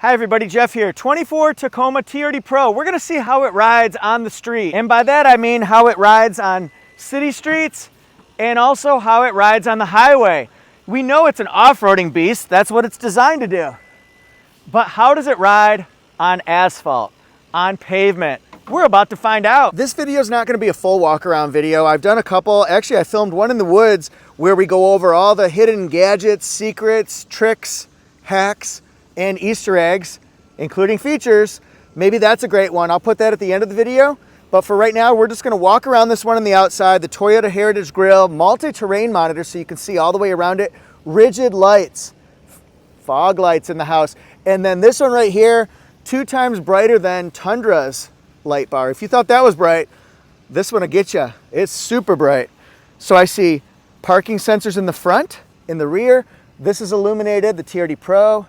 Hi everybody, Jeff here. 24 Tacoma TRD Pro. We're gonna see how it rides on the street. And by that I mean how it rides on city streets and also how it rides on the highway. We know it's an off-roading beast, that's what it's designed to do. But how does it ride on asphalt, on pavement? We're about to find out. This video is not gonna be a full walk around video. I've done a couple. Actually, I filmed one in the woods where we go over all the hidden gadgets, secrets, tricks, hacks, and Easter eggs, including features. Maybe that's a great one. I'll put that at the end of the video. But for right now, we're just gonna walk around this one on the outside, the Toyota Heritage Grille, multi-terrain monitor so you can see all the way around it, rigid lights, fog lights in the house. And then this one right here, 2 times brighter than Tundra's light bar. If you thought that was bright, this one will get you. It's super bright. So I see parking sensors in the front, in the rear. This is illuminated, the TRD Pro.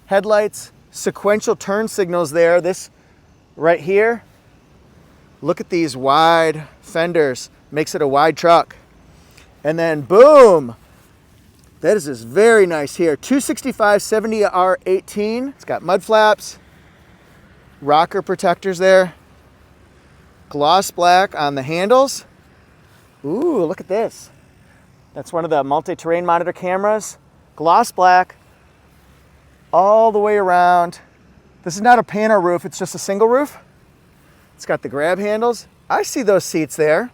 Headlights, sequential turn signals there. This right here, look at these wide fenders, makes it a wide truck. And then boom, that is just very nice here. 265/70R18, it's got mud flaps, rocker protectors there, gloss black on the handles. Ooh, look at this. That's one of the multi-terrain monitor cameras, gloss black, all the way around. This is not a panel roof, it's just a single roof. It's got the grab handles. I see those seats there.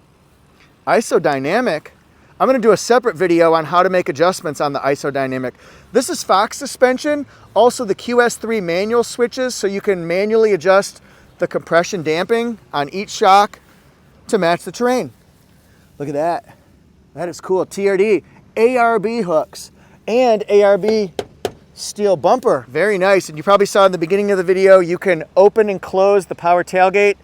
ISO dynamic. I'm gonna do a separate video on how to make adjustments on the ISO dynamic. This is Fox suspension, also the QS3 manual switches, so you can manually adjust the compression damping on each shock to match the terrain. Look at that. That is cool. TRD, ARB hooks, and ARB steel bumper, very nice. And you probably saw in the beginning of the video, you can open and close the power tailgate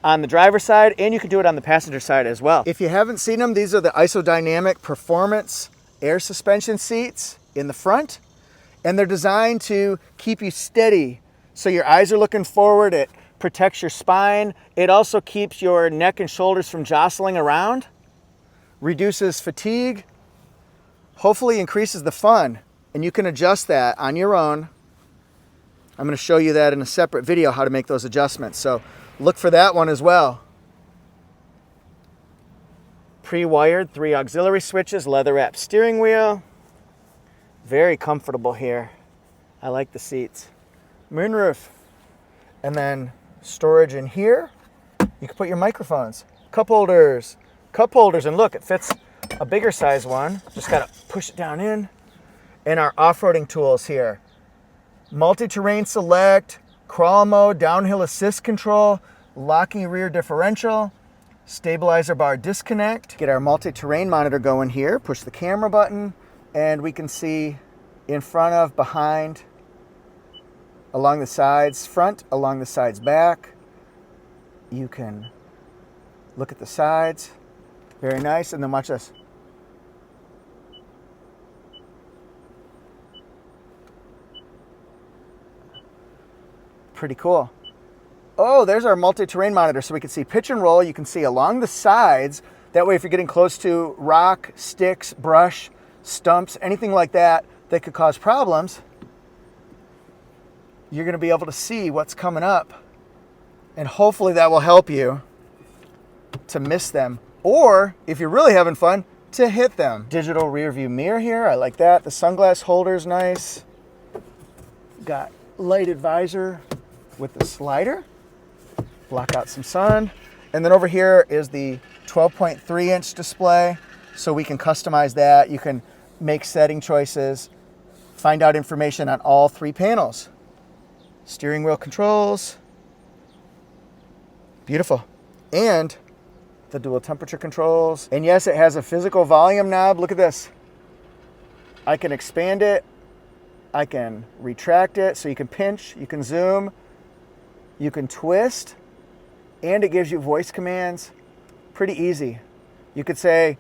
on the driver's side, and you can do it on the passenger side as well. If you haven't seen them, these are the isodynamic performance air suspension seats in the front, and they're designed to keep you steady. So your eyes are looking forward, it protects your spine. It also keeps your neck and shoulders from jostling around, reduces fatigue, hopefully increases the fun. And you can adjust that on your own. I'm going to show you that in a separate video, how to make those adjustments. So look for that one as well. Pre-wired 3 auxiliary switches, leather wrapped steering wheel. Very comfortable here. I like the seats. Moonroof. And then storage in here. You can put your microphones. Cup holders. Cup holders. And look, it fits a bigger size one. Just got to push it down in. And our off-roading tools here. Multi-terrain select, crawl mode, downhill assist control, locking rear differential, stabilizer bar disconnect. Get our multi-terrain monitor going here, push the camera button, and we can see in front of, behind, along the sides, front, along the sides, back. You can look at the sides, very nice, and then watch this. Pretty cool. Oh, there's our multi-terrain monitor, so we can see pitch and roll. You can see along the sides. That way, if you're getting close to rock, sticks, brush, stumps, anything like that that could cause problems, you're going to be able to see what's coming up. And hopefully that will help you to miss them. Or, if you're really having fun, to hit them. Digital rear view mirror here. I like that. The sunglass holder's nice. Got lighted visor with the slider, block out some sun. And then over here is the 12.3-inch display, so we can customize that. You can make setting choices, find out information on all 3 panels. Steering wheel controls, beautiful. And the dual temperature controls. And yes, it has a physical volume knob. Look at this. I can expand it, I can retract it, so you can pinch, you can zoom, you can twist, and it gives you voice commands. Pretty easy. You could say,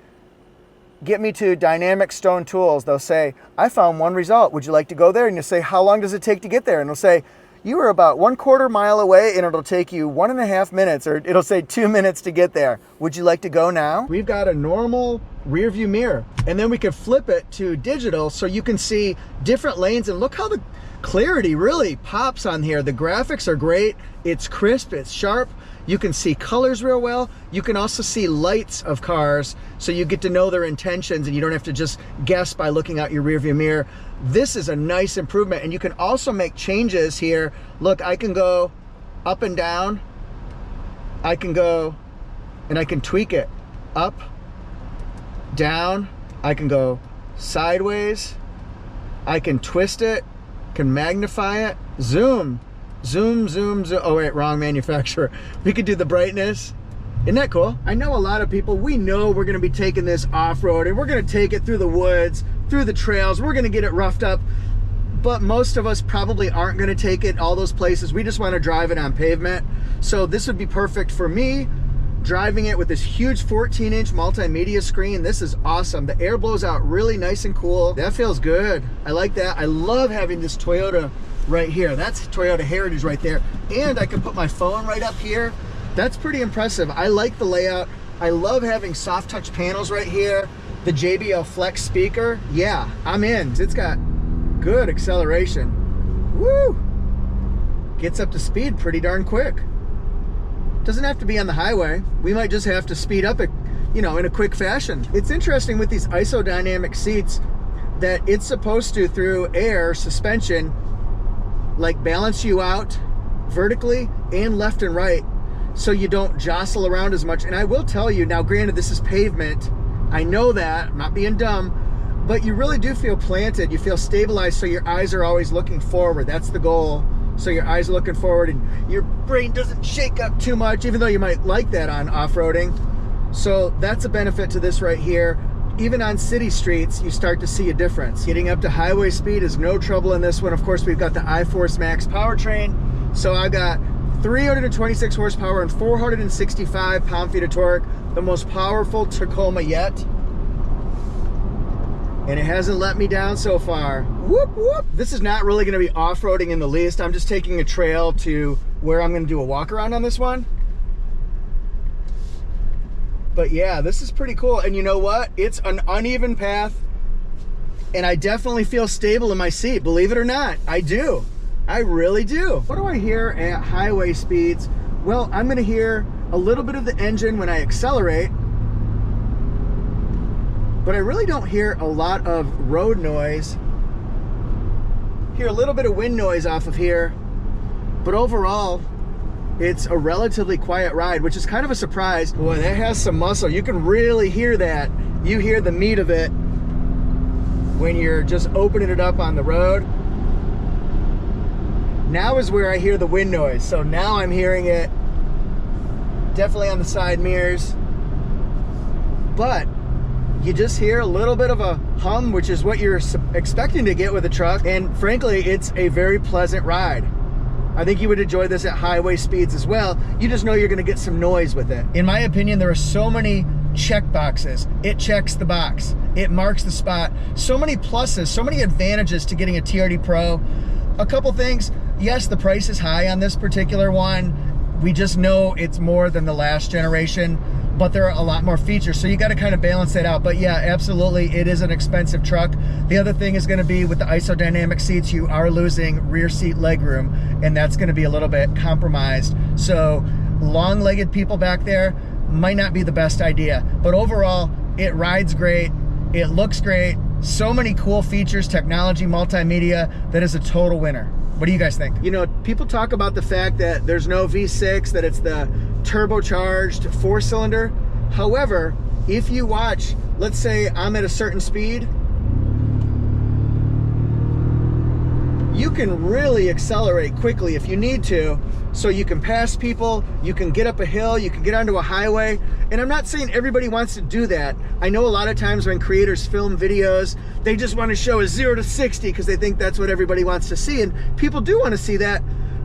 get me to Dynamic Stone Tools. They'll say, I found one result. Would you like to go there? And you'll say, how long does it take to get there? And it'll say, you are about 1/4 mile away, and it'll take you 1.5 minutes, or it'll say 2 minutes to get there. Would you like to go now? We've got a normal rear view mirror, and then we can flip it to digital so you can see different lanes. And look how the clarity really pops on here. The graphics are great. It's crisp, it's sharp. You can see colors real well. You can also see lights of cars, so you get to know their intentions and you don't have to just guess by looking out your rearview mirror. This is a nice improvement, and you can also make changes here. Look, I can go up and down. I can go and I can tweak it up, down. I can go sideways. I can twist it, can magnify it, zoom. Zoom, zoom, zoom. Oh wait, wrong manufacturer. We could do the brightness. Isn't that cool? I know a lot of people, we know we're gonna be taking this off-road and we're gonna take it through the woods, through the trails, we're gonna get it roughed up, but most of us probably aren't gonna take it all those places. We just wanna drive it on pavement. So this would be perfect for me, driving it with this huge 14-inch multimedia screen. This is awesome. The air blows out really nice and cool. That feels good. I like that. I love having this Toyota right here. That's Toyota Heritage right there. And I can put my phone right up here. That's pretty impressive. I like the layout. I love having soft touch panels right here. The JBL Flex speaker. Yeah, I'm in. It's got good acceleration. Woo! Gets up to speed pretty darn quick. Doesn't have to be on the highway. We might just have to speed up it, you know, in a quick fashion. It's interesting with these isodynamic seats that it's supposed to, through air suspension, like balance you out vertically and left and right, so you don't jostle around as much. And I will tell you, now granted this is pavement, I know that, I'm not being dumb, but you really do feel planted. You feel stabilized, so your eyes are always looking forward. That's the goal. So your eyes are looking forward and your brain doesn't shake up too much, even though you might like that on off-roading. So that's a benefit to this right here. Even on city streets, you start to see a difference. Getting up to highway speed is no trouble in this one. Of course, we've got the iForce Max powertrain. So I got 326 horsepower and 465 pound-feet of torque, the most powerful Tacoma yet. And it hasn't let me down so far. Whoop, whoop. This is not really gonna be off-roading in the least. I'm just taking a trail to where I'm gonna do a walk around on this one. But yeah, this is pretty cool. And you know what? It's an uneven path, and I definitely feel stable in my seat, believe it or not. I do. I really do. What do I hear at highway speeds? Well, I'm gonna hear a little bit of the engine when I accelerate, but I really don't hear a lot of road noise. Hear a little bit of wind noise off of here, but overall, it's a relatively quiet ride, which is kind of a surprise. Boy, that has some muscle. You can really hear that. You hear the meat of it when you're just opening it up on the road. Now is where I hear the wind noise. So now I'm hearing it definitely on the side mirrors, but you just hear a little bit of a hum, which is what you're expecting to get with a truck. And frankly, it's a very pleasant ride. I think you would enjoy this at highway speeds as well. You just know you're gonna get some noise with it. In my opinion, there are so many check boxes. It checks the box. It marks the spot. So many pluses, so many advantages to getting a TRD Pro. A couple things. Yes, the price is high on this particular one. We just know it's more than the last generation, but there are a lot more features, so you got to kind of balance that out. But yeah, absolutely, it is an expensive truck. The other thing is going to be with the isodynamic seats, you are losing rear seat legroom, and that's going to be a little bit compromised. So long-legged people back there might not be the best idea, but overall, it rides great, it looks great, so many cool features, technology, multimedia, that is a total winner. What do you guys think? You know, people talk about the fact that there's no V6, that it's the turbocharged 4-cylinder. However, if you watch, let's say I'm at a certain speed, you can really accelerate quickly if you need to, so you can pass people, you can get up a hill, you can get onto a highway. And I'm not saying everybody wants to do that. I know a lot of times when creators film videos, they just want to show a 0 to 60 because they think that's what everybody wants to see, and people do want to see that.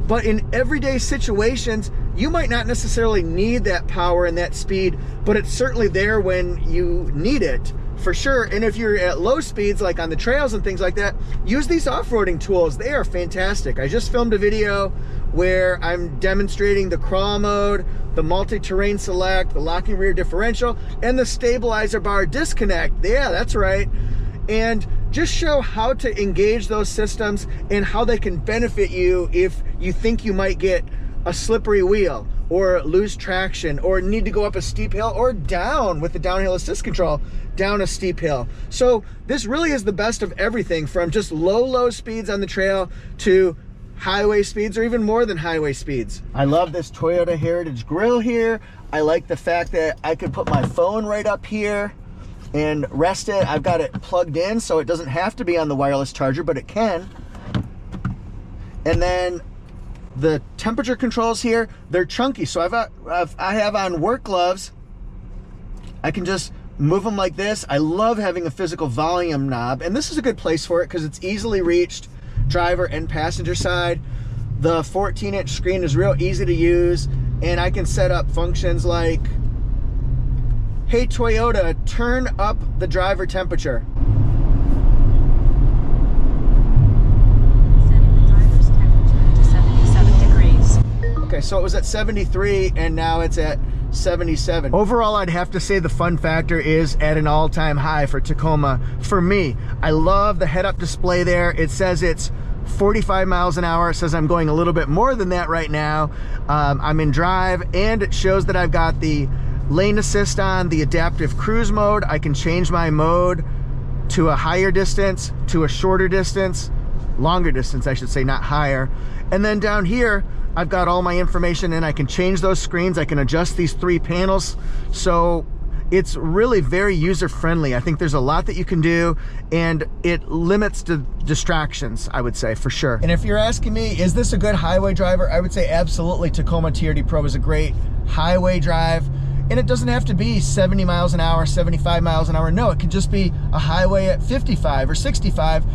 But in everyday situations, you might not necessarily need that power and that speed, but it's certainly there when you need it, for sure. And if you're at low speeds, like on the trails and things like that, use these off-roading tools. They are fantastic. I just filmed a video where I'm demonstrating the crawl mode, the multi-terrain select, the locking rear differential, and the stabilizer bar disconnect. Yeah, that's right. And just show how to engage those systems and how they can benefit you if you think you might get a slippery wheel or lose traction or need to go up a steep hill or down with the downhill assist control down a steep hill. So this really is the best of everything, from just low speeds on the trail to highway speeds, or even more than highway speeds. I love this Toyota Heritage grill here. I like the fact that I could put my phone right up here and rest it. I've got it plugged in, so it doesn't have to be on the wireless charger, but it can. And then the temperature controls here, they're chunky. So I have on work gloves. I can just move them like this. I love having a physical volume knob, and this is a good place for it because it's easily reached, driver and passenger side. The 14-inch screen is real easy to use, and I can set up functions like, hey Toyota, turn up the driver temperature. Setting the driver's temperature to 77 degrees. Okay, so it was at 73 and now it's at 77. Overall, I'd have to say the fun factor is at an all-time high for Tacoma for me. I love the head-up display there. It says it's 45 miles an hour. It says I'm going a little bit more than that right now. I'm in drive, and it shows that I've got the lane assist on, the adaptive cruise mode. I can change my mode to a higher distance, to a shorter distance, longer distance, I should say, not higher. And then down here, I've got all my information, and I can change those screens. I can adjust these 3 panels. So it's really very user-friendly. I think there's a lot that you can do, and it limits the distractions, I would say, for sure. And if you're asking me, is this a good highway driver? I would say absolutely. Tacoma TRD Pro is a great highway drive. And it doesn't have to be 70 miles an hour, 75 miles an hour. No, it could just be a highway at 55 or 65.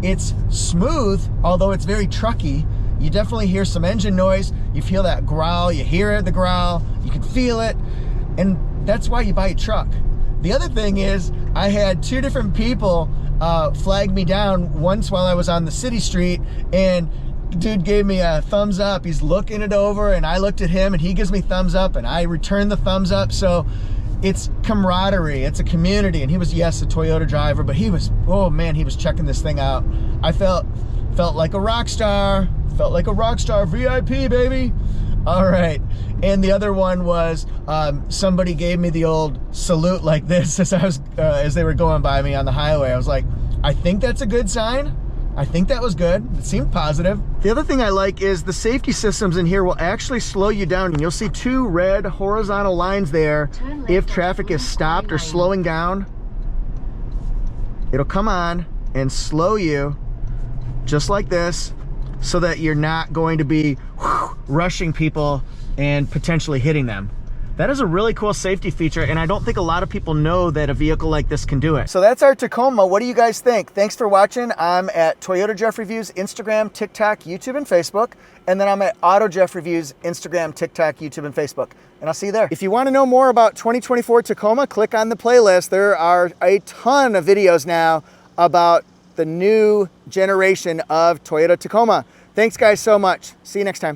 It's smooth, although it's very trucky. You definitely hear some engine noise. You feel that growl, you hear the growl, you can feel it. And that's why you buy a truck. The other thing is, I had 2 different people flag me down once while I was on the city street, and dude gave me a thumbs up. He's looking it over, and I looked at him, and he gives me thumbs up, and I return the thumbs up. So it's camaraderie, it's a community. And he was, yes, a Toyota driver, but he was, oh man, he was checking this thing out. I felt like a rock star, felt like a rock star, VIP, baby. All right. And the other one was somebody gave me the old salute like this as they were going by me on the highway. I was like, I think that's a good sign. I think that was good. It seemed positive. The other thing I like is the safety systems in here will actually slow you down. And you'll see 2 red horizontal lines there. If traffic is stopped or slowing down, it'll come on and slow you just like this, so that you're not going to be rushing people and potentially hitting them. That is a really cool safety feature, and I don't think a lot of people know that a vehicle like this can do it. So that's our Tacoma. What do you guys think? Thanks for watching. I'm at AutoJeff Reviews, Instagram, TikTok, YouTube, and Facebook. And then I'm at AutoJeff Reviews, Instagram, TikTok, YouTube, and Facebook. And I'll see you there. If you want to know more about 2024 Tacoma, click on the playlist. There are a ton of videos now about the new generation of Toyota Tacoma. Thanks guys so much. See you next time.